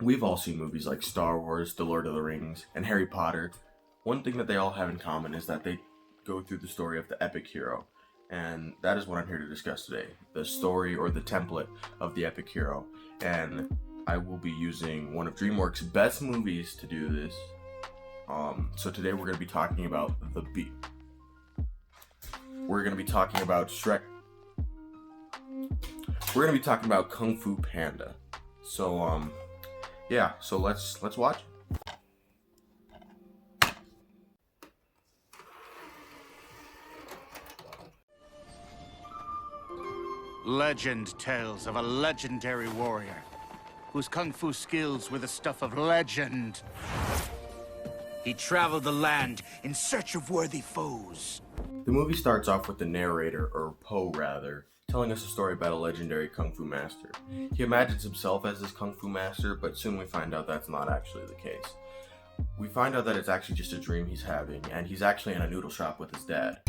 We've all seen movies like Star Wars, The Lord of the Rings, and Harry Potter. One thing that they all have in common is that they go through the story of the epic hero. And that is what I'm here to discuss today. The story or the template of the epic hero. And I will be using one of DreamWorks' best movies to do this. So today we're going to be talking about We're going to be talking about Shrek. We're going to be talking about Kung Fu Panda. So, yeah, so let's watch. Legend tells of a legendary warrior whose kung fu skills were the stuff of legend. He traveled the land in search of worthy foes. The movie starts off with the narrator, or Po rather, telling us a story about a legendary kung fu master. He imagines himself as this kung fu master, but soon we find out that's not actually the case. We find out that it's actually just a dream he's having, and he's actually in a noodle shop with his dad.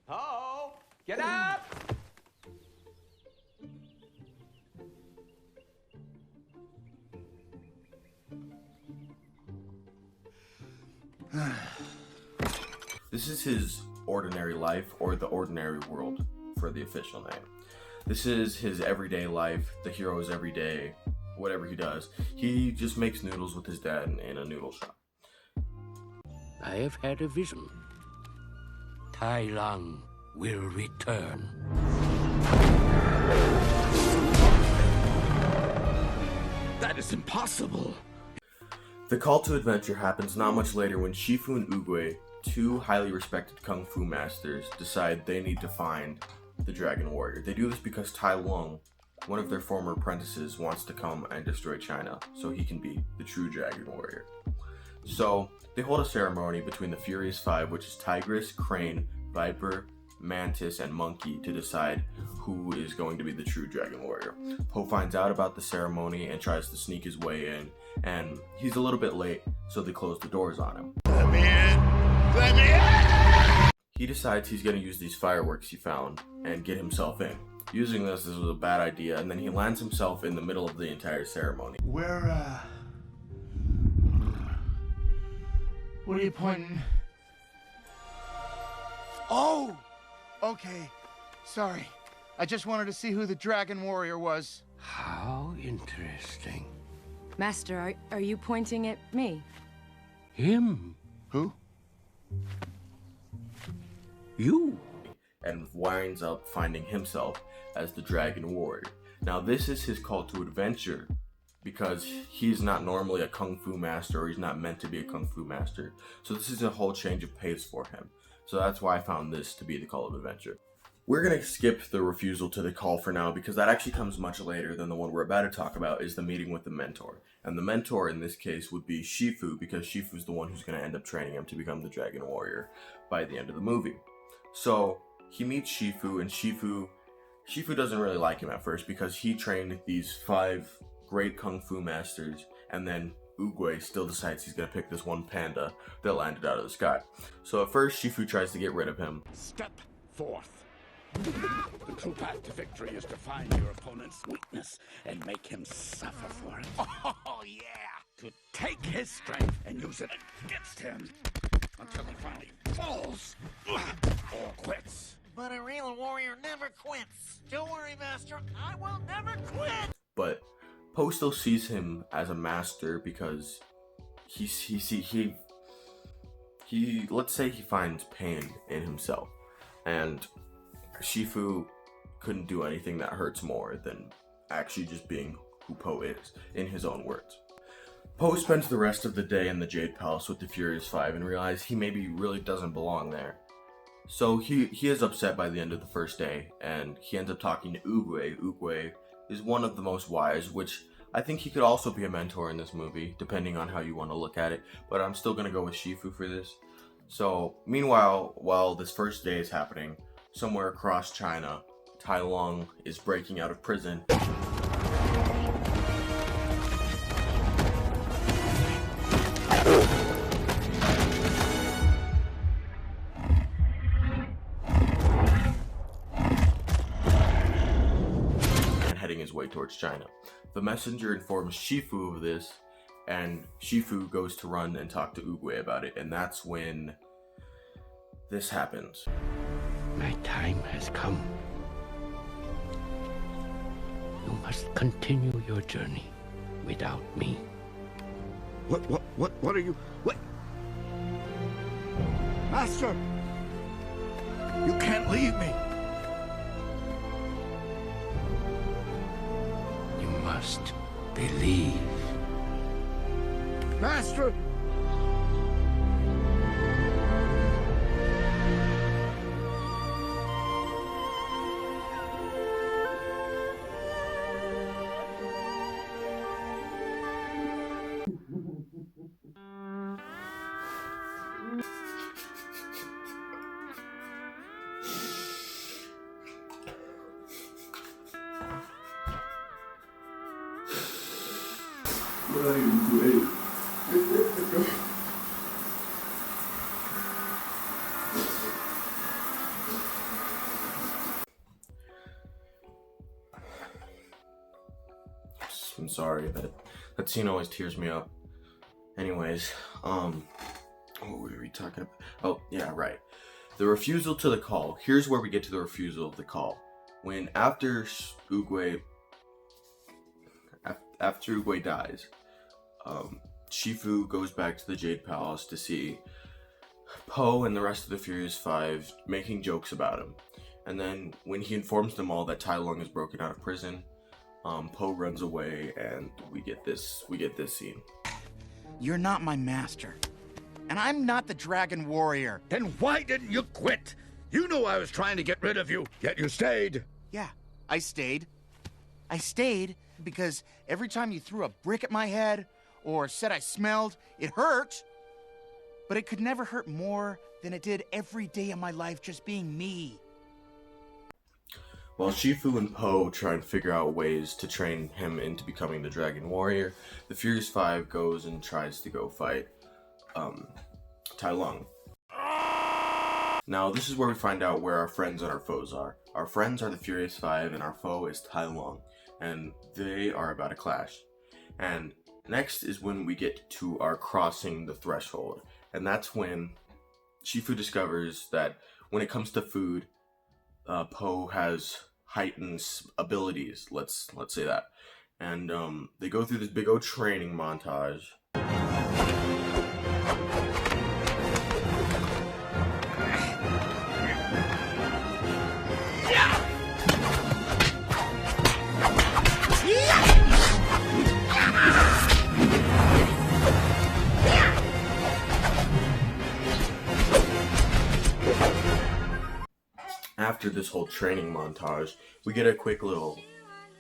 Oh, get up! This is his ordinary life, or the ordinary world for the official name. This is his everyday life, the hero's everyday, whatever he does. He just makes noodles with his dad in a noodle shop. I have had a vision. Tai Lung will return. That is impossible. The call to adventure happens not much later when Shifu and Oogway, two highly respected kung fu masters, decide they need to find the Dragon Warrior. They do this because Tai Lung, one of their former apprentices, wants to come and destroy China so he can be the true Dragon Warrior. So they hold a ceremony between the Furious Five, which is Tigress, Crane, Viper, Mantis, and Monkey, to decide who is going to be the true Dragon Warrior. Po finds out about the ceremony and tries to sneak his way in, and he's a little bit late, so they close the doors on him. Let me in! Let me in! He decides he's going to use these fireworks he found and get himself in. Using this was a bad idea, and then he lands himself in the middle of the entire ceremony. What are you pointing? Oh! Okay. Sorry. I just wanted to see who the Dragon Warrior was. How interesting. Master, are you pointing at me? Him? Who? You? And winds up finding himself as the Dragon Warrior. Now this is his call to adventure, because he's not normally a kung fu master, or he's not meant to be a kung fu master. So this is a whole change of pace for him. So that's why I found this to be the call of adventure. We're going to skip the refusal to the call for now, because that actually comes much later than the one we're about to talk about, is the meeting with the mentor. And the mentor in this case would be Shifu, because Shifu's the one who's going to end up training him to become the Dragon Warrior by the end of the movie. So he meets Shifu, and Shifu doesn't really like him at first, because he trained these 5 great kung fu masters, and then Oogway still decides he's going to pick this one panda that landed out of the sky. So at first, Shifu tries to get rid of him. Step forth. The true path to victory is to find your opponent's weakness and make him suffer for it. Oh, yeah! To take his strength and use it against him until he finally falls or quits. But a real warrior never quits. Don't worry, Master. I will never quit. But Po still sees him as a master, because he let's say he finds pain in himself, and Shifu couldn't do anything that hurts more than actually just being who Po is, in his own words. Po spends the rest of the day in the Jade Palace with the Furious Five and realizes he maybe really doesn't belong there. So he is upset by the end of the first day, and he ends up talking to Oogway. Oogway is one of the most wise, which I think he could also be a mentor in this movie, depending on how you want to look at it, but I'm still going to go with Shifu for this. So, meanwhile, while this first day is happening, somewhere across China, Tai Lung is breaking out of prison. his way towards China. The messenger informs Shifu of this, and Shifu goes to run and talk to Oogway about it, and that's when this happens. My time has come. You must continue your journey without me. What are you... What? Master! You can't leave me! You must believe. Master! I'm sorry, that scene always tears me up. Anyways, what were we talking about? Oh, yeah, right. The refusal to the call. Here's where we get to the refusal of the call. When after Oogway dies, Shifu goes back to the Jade Palace to see Po and the rest of the Furious Five making jokes about him. And then when he informs them all that Tai Lung is broken out of prison, Po runs away, and we get this scene. You're not my master. And I'm not the Dragon Warrior. Then why didn't you quit? You knew I was trying to get rid of you, yet you stayed. Yeah, I stayed. I stayed because every time you threw a brick at my head or said I smelled, it hurt. But it could never hurt more than it did every day of my life just being me. While Shifu and Po try and figure out ways to train him into becoming the Dragon Warrior, the Furious Five goes and tries to go fight Tai Lung. Now, this is where we find out where our friends and our foes are. Our friends are the Furious Five, and our foe is Tai Lung, and they are about to clash. And next is when we get to our crossing the threshold, and that's when Shifu discovers that when it comes to food, Po has heightened abilities. Let's say that, and they go through this big old training montage. After this whole training montage, we get a quick little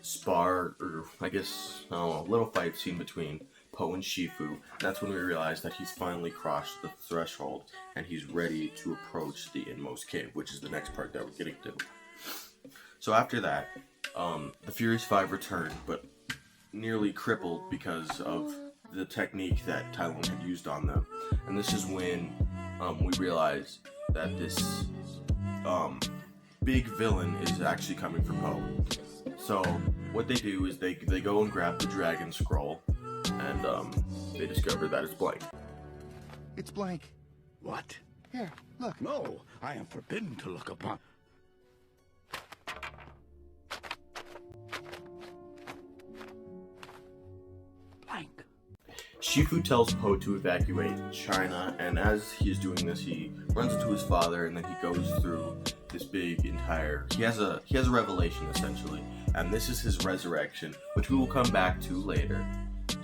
spar, or I guess, I don't know, a little fight scene between Po and Shifu. That's when we realize that he's finally crossed the threshold, and he's ready to approach the inmost cave, which is the next part that we're getting to. So after that, the Furious Five return, but nearly crippled because of the technique that Tai Lung had used on them. And this is when we realize that this big villain is actually coming for Po. So what they do is they go and grab the dragon scroll, and they discover that it's blank. It's blank. What? Here, look. No, I am forbidden to look upon. Blank. Shifu tells Po to evacuate China, and as he's doing this, he runs into his father, and then he goes through this big entire... He has a revelation, essentially, and this is his resurrection, which we will come back to later.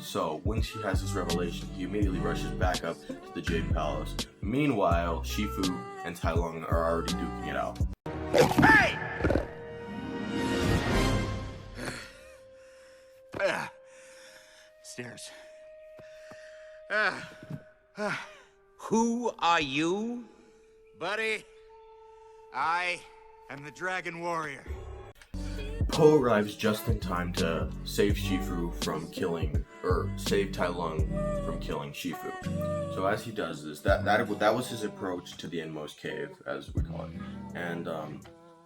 So, once he has this revelation, he immediately rushes back up to the Jade Palace. Meanwhile, Shifu and Tai Lung are already duking it out. Hey! Stairs. Who are you? Buddy, I am the Dragon Warrior. Po arrives just in time to save Shifu from killing, or save Tai Lung from killing Shifu. So as he does this, that was his approach to the inmost cave, as we call it. And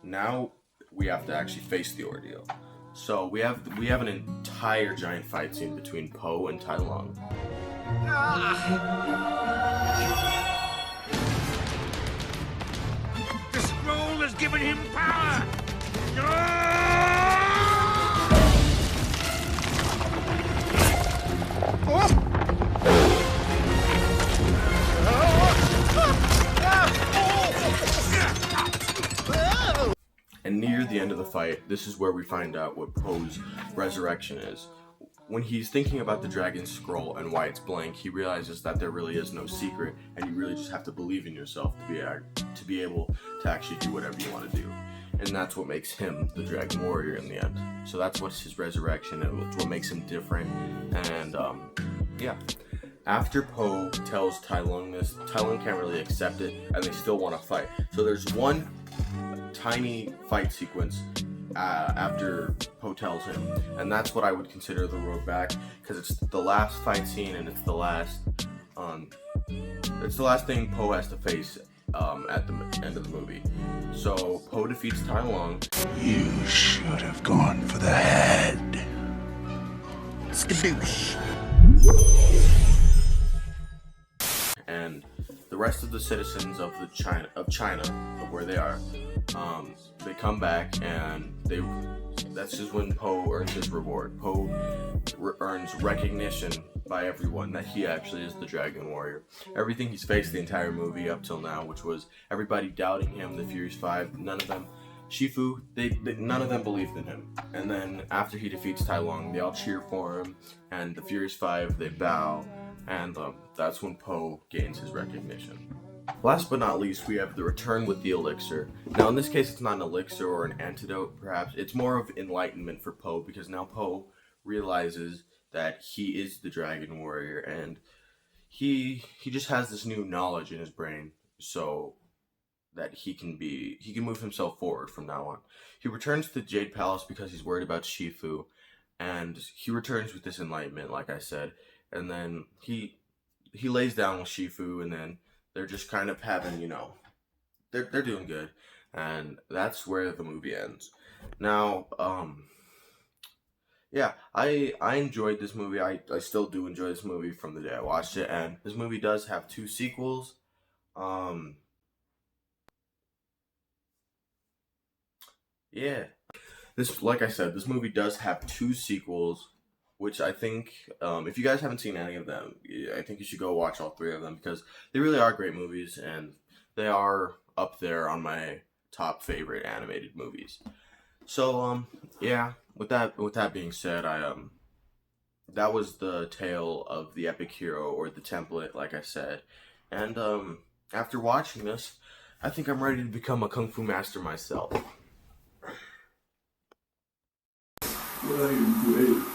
now we have to actually face the ordeal. So we have an entire giant fight scene between Po and Tai Lung. The scroll has given him power! And near the end of the fight, this is where we find out what Poe's resurrection is. When he's thinking about the dragon's scroll and why it's blank, he realizes that there really is no secret, and you really just have to believe in yourself to be able to actually do whatever you want to do. And that's what makes him the Dragon Warrior in the end. So that's what's his resurrection, and it's what makes him different. And yeah. After Po tells Tai Lung this, Tai Lung can't really accept it, and they still want to fight. So there's one tiny fight sequence after Po tells him, and that's what I would consider the road back, because it's the last fight scene, and it's the last thing Po has to face at the end of the movie. So Po defeats Tai Lung. You should have gone for the head. Skadoosh. And the rest of the citizens of China, of where they are, they come back, and that's just when Po earns his reward. Po earns recognition by everyone that he actually is the Dragon Warrior. Everything he's faced the entire movie up till now, which was everybody doubting him, the Furious Five, none of them, Shifu, none of them believed in him. And then after he defeats Tai Lung, they all cheer for him, and the Furious Five, they bow, and that's when Po gains his recognition. Last but not least, we have the return with the elixir. Now in this case, it's not an elixir or an antidote, perhaps. It's more of enlightenment for Po, because now Po realizes that he is the Dragon Warrior, and he just has this new knowledge in his brain, so that he can move himself forward from now on. He returns to the Jade Palace because he's worried about Shifu, and he returns with this enlightenment, like I said, and then he lays down with Shifu, and then they're just kind of having, they're doing good, and that's where the movie ends. Now, yeah, I enjoyed this movie. I still do enjoy this movie from the day I watched it, and this movie does have 2 sequels. Yeah, like I said, this movie does have 2 sequels, which I think, if you guys haven't seen any of them, I think you should go watch all 3 of them, because they really are great movies, and they are up there on my top favorite animated movies. So, yeah, with that being said, that was the tale of the epic hero, or the template, like I said, and, after watching this, I think I'm ready to become a Kung Fu master myself. What are you doing?